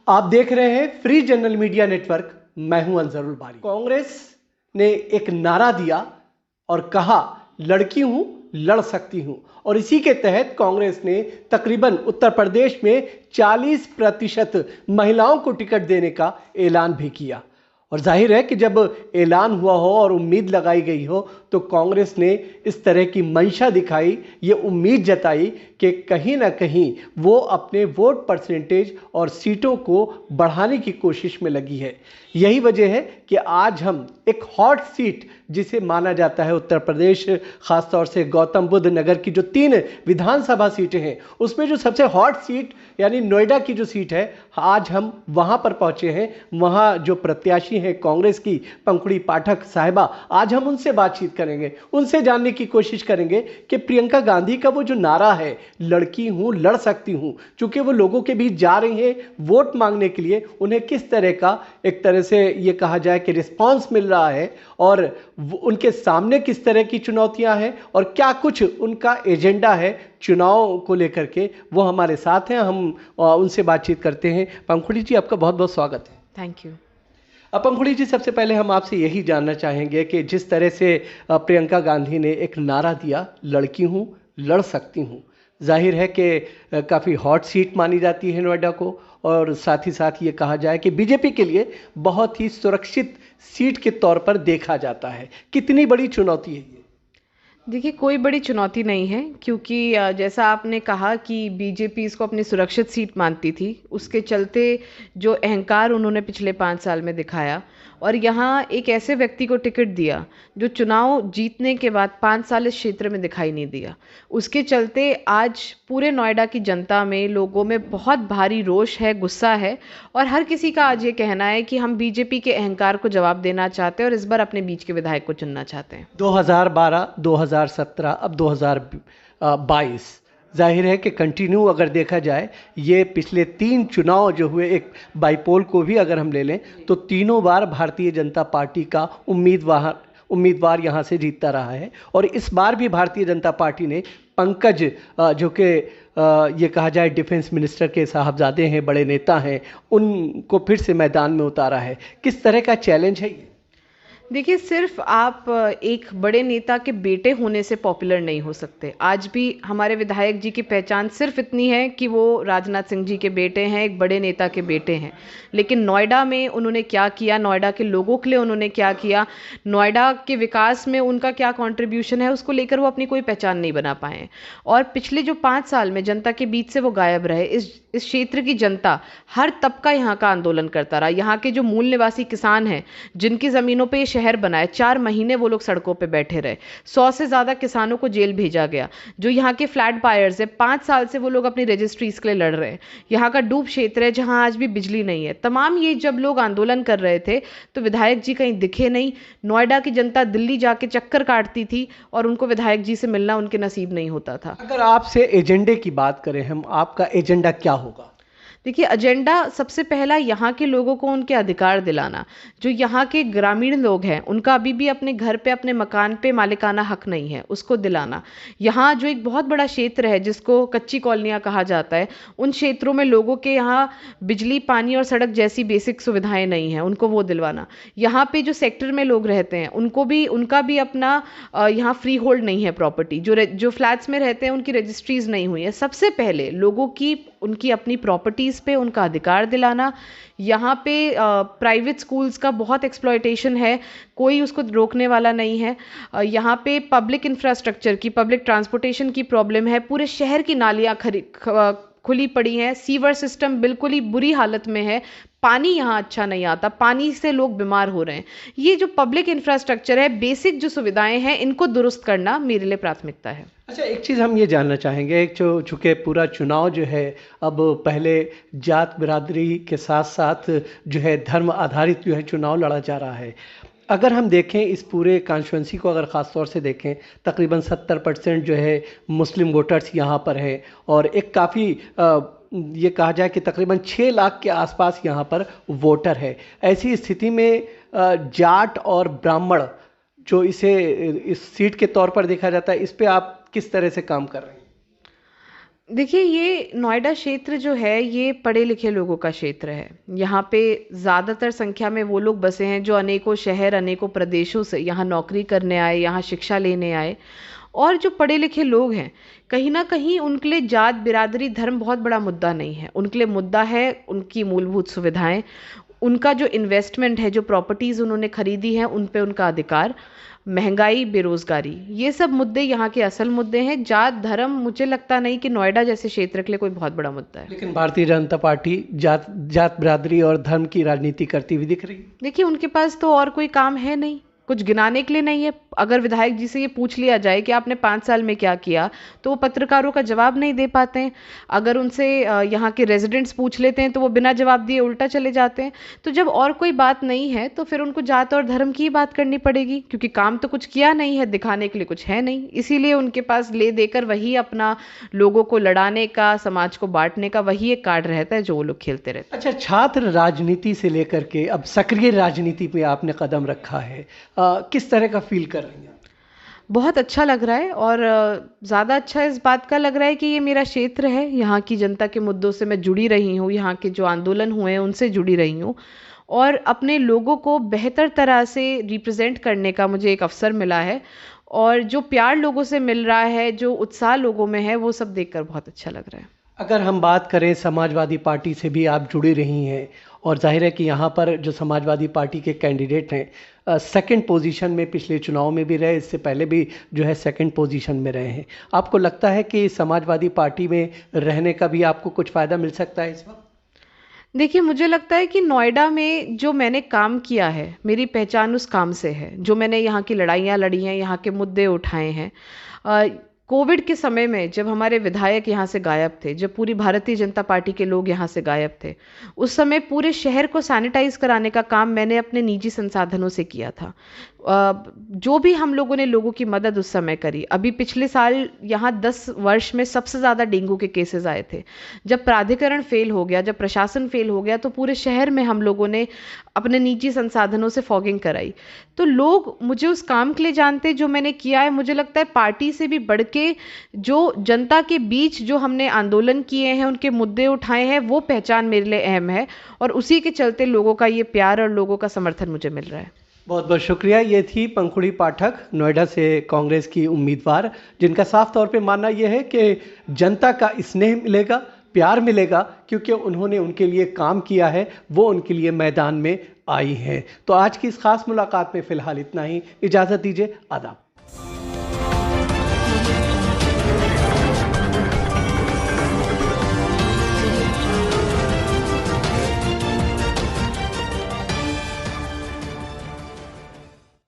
आप देख रहे हैं फ्री जनरल मीडिया नेटवर्क। मैं हूं अंजरुल बारी। कांग्रेस ने एक नारा दिया और कहा लड़की हूं लड़ सकती हूं, और इसी के तहत कांग्रेस ने तकरीबन उत्तर प्रदेश में 40% महिलाओं को टिकट देने का ऐलान भी किया। और जाहिर है कि जब ऐलान हुआ हो और उम्मीद लगाई गई हो तो कांग्रेस ने इस तरह की मंशा दिखाई, ये उम्मीद जताई कि कहीं ना कहीं वो अपने वोट परसेंटेज और सीटों को बढ़ाने की कोशिश में लगी है। यही वजह है कि आज हम एक हॉट सीट जिसे माना जाता है उत्तर प्रदेश, खासतौर से गौतम बुद्ध नगर की जो 3 विधानसभा सीटें हैं उसमें जो सबसे हॉट सीट यानी नोएडा की जो सीट है, आज हम वहां पर पहुंचे हैं। वहां जो प्रत्याशी हैं कांग्रेस की पंखुड़ी पाठक साहिबा, आज हम उनसे बातचीत करेंगे, उनसे जानने की कोशिश करेंगे कि प्रियंका गांधी का वो जो नारा है लड़की हूं लड़ सकती हूं, चूंकि वो लोगों के बीच जा रही हैं वोट मांगने के लिए, उन्हें किस तरह का एक तरह से ये कहा जाए कि रिस्पांस मिल रहा है और उनके सामने किस तरह की चुनौतियां हैं और क्या कुछ उनका एजेंडा है चुनाव को लेकर के। वो हमारे साथ हैं, हम उनसे बातचीत करते हैं। पंखुड़ी जी, आपका बहुत बहुत स्वागत है। Thank you. पंखुड़ी जी, सबसे पहले हम आपसे यही जानना चाहेंगे कि जिस तरह से प्रियंका गांधी ने एक नारा दिया लड़की हूं लड़ सकती हूं, जाहिर है कि काफ़ी हॉट सीट मानी जाती है नोएडा को, और साथ ही साथ ये कहा जाए कि बीजेपी के लिए बहुत ही सुरक्षित सीट के तौर पर देखा जाता है। कितनी बड़ी चुनौती है ये? देखिए, कोई बड़ी चुनौती नहीं है, क्योंकि जैसा आपने कहा कि बीजेपी इसको अपनी सुरक्षित सीट मानती थी, उसके चलते जो अहंकार उन्होंने पिछले 5 साल में दिखाया और यहाँ एक ऐसे व्यक्ति को टिकट दिया जो चुनाव जीतने के बाद 5 साल इस क्षेत्र में दिखाई नहीं दिया, उसके चलते आज पूरे नोएडा की जनता में, लोगों में बहुत भारी रोष है, गुस्सा है, और हर किसी का आज ये कहना है कि हम बीजेपी के अहंकार को जवाब देना चाहते हैं और इस बार अपने बीच के विधायक को चुनना चाहते हैं। 2012, 2017, अब 2022, जाहिर है कि कंटिन्यू अगर देखा जाए ये पिछले 3 चुनाव जो हुए, एक बाईपोल को भी अगर हम ले लें तो तीनों बार भारतीय जनता पार्टी का उम्मीदवार यहाँ से जीतता रहा है। और इस बार भी भारतीय जनता पार्टी ने पंकज, जो कि ये कहा जाए डिफेंस मिनिस्टर के साहबजादे हैं, बड़े नेता हैं, उनको फिर से मैदान में उतारा है। किस तरह का चैलेंज है ये? देखिए, सिर्फ आप एक बड़े नेता के बेटे होने से पॉपुलर नहीं हो सकते। आज भी हमारे विधायक जी की पहचान सिर्फ इतनी है कि वो राजनाथ सिंह जी के बेटे हैं, एक बड़े नेता के बेटे हैं। लेकिन नोएडा में उन्होंने क्या किया, नोएडा के लोगों के लिए उन्होंने क्या किया, नोएडा के विकास में उनका क्या कंट्रीब्यूशन है, उसको लेकर वो अपनी कोई पहचान नहीं बना पाए। और पिछले जो 5 साल में जनता के बीच से वो गायब रहे। इस क्षेत्र की जनता, हर तबका यहाँ का आंदोलन करता रहा। यहाँ के जो मूल निवासी किसान हैं, जिनकी ज़मीनों पे शहर बनाए, 4 महीने वो लोग सड़कों पे बैठे रहे। 100 से ज़्यादा किसानों को जेल भेजा गया। जो यहाँ के फ्लैट बायर्स है, 5 साल से वो लोग अपनी रजिस्ट्रीज के लिए लड़ रहे हैं। यहाँ का डूब क्षेत्र है जहाँ आज भी बिजली नहीं है। तमाम ये जब लोग आंदोलन कर रहे थे तो विधायक जी कहीं दिखे नहीं। नोएडा की जनता दिल्ली जाके चक्कर काटती थी और उनको विधायक जी से मिलना उनके नसीब नहीं होता था। अगर आपसे एजेंडे की बात करें हम, आपका एजेंडा क्या होगा? देखिए, एजेंडा सबसे पहला यहाँ के लोगों को उनके अधिकार दिलाना। जो यहाँ के ग्रामीण लोग हैं उनका अभी भी अपने घर पे, अपने मकान पे मालिकाना हक नहीं है, उसको दिलाना। यहाँ जो एक बहुत बड़ा क्षेत्र है जिसको कच्ची कॉलोनियाँ कहा जाता है, उन क्षेत्रों में लोगों के यहाँ बिजली, पानी और सड़क जैसी बेसिक सुविधाएं नहीं हैं, उनको वो दिलवाना। यहाँ पे जो सेक्टर में लोग रहते हैं उनका भी अपना यहाँ फ्री होल्ड नहीं है प्रॉपर्टी। जो फ्लैट्स में रहते हैं उनकी रजिस्ट्रीज नहीं हुई है। सबसे पहले लोगों की उनकी अपनी प्रॉपर्टीज़ पे उनका अधिकार दिलाना। यहाँ पे प्राइवेट स्कूल्स का बहुत एक्सप्लॉयटेशन है, कोई उसको रोकने वाला नहीं है। यहाँ पे पब्लिक इंफ्रास्ट्रक्चर की, पब्लिक ट्रांसपोर्टेशन की प्रॉब्लम है। पूरे शहर की नालियाँ खुली पड़ी हैं। सीवर सिस्टम बिल्कुल ही बुरी हालत में है। पानी यहाँ अच्छा नहीं आता, पानी से लोग बीमार हो रहे हैं। ये जो पब्लिक इंफ्रास्ट्रक्चर है, बेसिक जो सुविधाएं हैं, इनको दुरुस्त करना मेरे लिए प्राथमिकता है। अच्छा, एक चीज़ हम ये जानना चाहेंगे, चूँकि पूरा चुनाव जो है अब पहले जात बिरादरी के साथ साथ जो है धर्म आधारित जो है चुनाव लड़ा जा रहा है। अगर हम देखें इस पूरे कॉन्स्टिट्यूंसी को, अगर ख़ास तौर से देखें, तकरीबन 70% जो है मुस्लिम वोटर्स यहाँ पर हैं, और एक काफ़ी ये कहा जाए कि तकरीबन 6 लाख के आसपास यहाँ पर वोटर है। ऐसी स्थिति में जाट और ब्राह्मण जो इस सीट के तौर पर देखा जाता है, इस पे आप किस तरह से काम कर रहे हैं? देखिए, ये नोएडा क्षेत्र जो है, ये पढ़े लिखे लोगों का क्षेत्र है। यहाँ पे ज़्यादातर संख्या में वो लोग बसे हैं जो अनेकों शहर, अनेकों प्रदेशों से यहाँ नौकरी करने आए, यहाँ शिक्षा लेने आए। और जो पढ़े लिखे लोग हैं, कहीं न कहीं उनके लिए जात, बिरादरी, धर्म बहुत बड़ा मुद्दा नहीं है। उनके लिए मुद्दा है उनकी मूलभूत सुविधाएँ, उनका जो इन्वेस्टमेंट है, जो प्रॉपर्टीज़ उन्होंने खरीदी हैं, उन पे उनका अधिकार, महंगाई, बेरोज़गारी, ये सब मुद्दे यहाँ के असल मुद्दे हैं। जात, धर्म मुझे लगता नहीं कि नोएडा जैसे क्षेत्र के लिए कोई बहुत बड़ा मुद्दा है। लेकिन भारतीय जनता पार्टी जात जात बिरादरी और धर्म की राजनीति करती हुई दिख रही है। देखिए, उनके पास तो और कोई काम है नहीं, कुछ गिनाने के लिए नहीं है। अगर विधायक जी से ये पूछ लिया जाए कि आपने 5 साल में क्या किया, तो वो पत्रकारों का जवाब नहीं दे पाते हैं। अगर उनसे यहाँ के रेजिडेंट्स पूछ लेते हैं, तो वो बिना जवाब दिए उल्टा चले जाते हैं। तो जब और कोई बात नहीं है, तो फिर उनको जात और धर्म की ही बात करनी पड़ेगी, क्योंकि काम तो कुछ किया नहीं है, दिखाने के लिए कुछ है नहीं। इसीलिए उनके पास ले देकर वही अपना लोगों को लड़ाने का, समाज को बाँटने का वही एक कार्ड रहता है, जो वो लोग खेलते रहते हैं। अच्छा, छात्र राजनीति से लेकर के अब सक्रिय राजनीति पे आपने कदम रखा है, किस तरह का फील कर रही हैं? बहुत अच्छा लग रहा है, और ज़्यादा अच्छा इस बात का लग रहा है कि ये मेरा क्षेत्र है। यहाँ की जनता के मुद्दों से मैं जुड़ी रही हूँ, यहाँ के जो आंदोलन हुए हैं उनसे जुड़ी रही हूँ, और अपने लोगों को बेहतर तरह से रिप्रेजेंट करने का मुझे एक अवसर मिला है। और जो प्यार लोगों से मिल रहा है, जो उत्साह लोगों में है, वो सब देखकर बहुत अच्छा लग रहा है। अगर हम बात करें, समाजवादी पार्टी से भी आप जुड़ी रही हैं, और जाहिर है कि यहाँ पर जो समाजवादी पार्टी के कैंडिडेट हैं, सेकंड पोजीशन में पिछले चुनाव में भी रहे, इससे पहले भी जो है सेकंड पोजीशन में रहे हैं। आपको लगता है कि समाजवादी पार्टी में रहने का भी आपको कुछ फ़ायदा मिल सकता है इस वक्त? देखिए, मुझे लगता है कि नोएडा में जो मैंने काम किया है, मेरी पहचान उस काम से है। जो मैंने यहाँ की लड़ाइयाँ लड़ी हैं, यहाँ के मुद्दे उठाए हैं। कोविड के समय में जब हमारे विधायक यहाँ से गायब थे, जब पूरी भारतीय जनता पार्टी के लोग यहाँ से गायब थे, उस समय पूरे शहर को सैनिटाइज कराने का काम मैंने अपने निजी संसाधनों से किया था। जो भी हम लोगों ने लोगों की मदद उस समय करी। अभी पिछले साल यहाँ 10 वर्ष में सबसे ज़्यादा डेंगू के केसेस आए थे। जब प्राधिकरण फेल हो गया, जब प्रशासन फेल हो गया, तो पूरे शहर में हम लोगों ने अपने निजी संसाधनों से फॉगिंग कराई। तो लोग मुझे उस काम के लिए जानते, जो मैंने किया है। मुझे लगता है पार्टी से भी बढ़ के जो जनता के बीच जो हमने आंदोलन किए हैं, उनके मुद्दे उठाए हैं, वो पहचान मेरे लिए अहम है, और उसी के चलते लोगों का ये प्यार और लोगों का समर्थन मुझे मिल रहा है। बहुत बहुत शुक्रिया। ये थी पंखुड़ी पाठक, नोएडा से कांग्रेस की उम्मीदवार, जिनका साफ तौर पे मानना यह है कि जनता का स्नेह मिलेगा, प्यार मिलेगा, क्योंकि उन्होंने उनके लिए काम किया है, वो उनके लिए मैदान में आई हैं। तो आज की इस खास मुलाकात में फ़िलहाल इतना ही। इजाज़त दीजिए, आदाब।